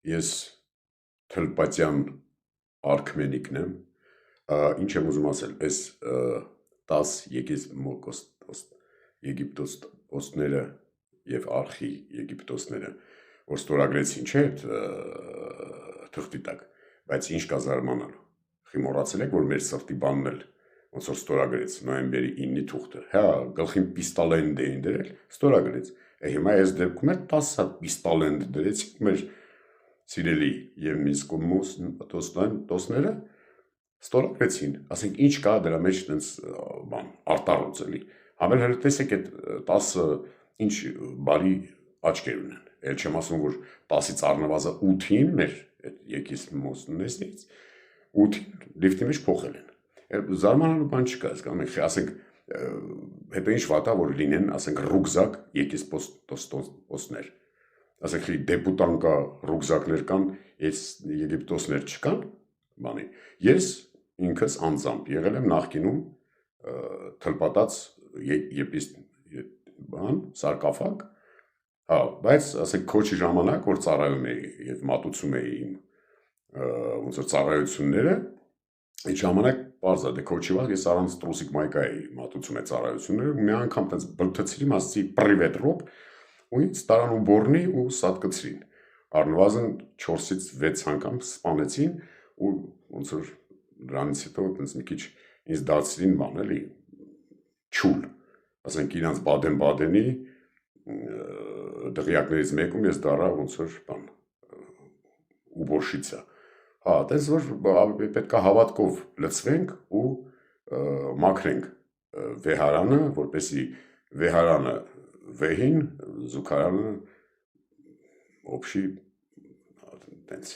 Ես թլպատյան արքմենիկն եմ, ինչ եմ ուզում ասել, այս 10 Եգիպտոսները և արխի Եգիպտոսները, որ ստորագրեցին, չէ, թղթի տակ, բայց ինչ կա զարմանալու, մոռացել եք, որ մեր սրտի բանն էլ ոնց որ ստորագրեց նոյեմբերի 9-ի թուղթը, հա, գլխին պիստալենդ էին դրել, ստորագրեց, հիմա այս դեպքում էլ 10 հատ պիստալենդ դրեցինք մեր սիրելի և Միսկոմոսները ստորագրեցին, ասենք ինչ կա դրա մեջ արտառոց էլի, համել հենց տեսեք այդ 10-ը ինչ բարի աչքեր ունեն, էլ չեմ ասում, որ 10-ից առնվազն 8-ին մեր Եկիսմոսներից 8-ին լիֆտի մեջ փոխել են, զարմանալու բան չկա, ասենք, հետո ինչ վատա, որ լինեն, ասենք, ռուկզակ եկիսպոստոսներ, ասենք, դեպուտանկա ռուկզակներ կան, Եգիպտոսներ չկան, ես ինքս անձամբ եղել եմ նախկինում թլպատած սարկաֆակ, բայց, ասենք, քոչի ժամանակ, որ ծառայում էի և մատուցում էի իմ ոնց որ ծառայությունները, այդ ժամանակ պարզ է, դե քոչի վաղ ես առանց տրուսիկ մայկա էի մատուցում այդ ծառայությունները, ու մի անգամ տենց բլթցրի, ասացի պրիվետ Ռոբ, ու ինձ տարան ու բորնի ու սատկցրին, առնվազն 4-ից 6 անգամ սպանեցին, ու ոնց որ դրանից հետո տենց մի քիչ ինձ դարձրին բան էլի, չուլ, ասենք իրանց Բադեն-Բադենի դղյակներից մեկում ես դառա ոնց որ բան, ուբորշիցա, հա, տես որ պետք է հավատքով լծվենք ու մաքրենք վեհարանը, որպեսի վեհարանը վեհին, զուգարանը օբշի տենց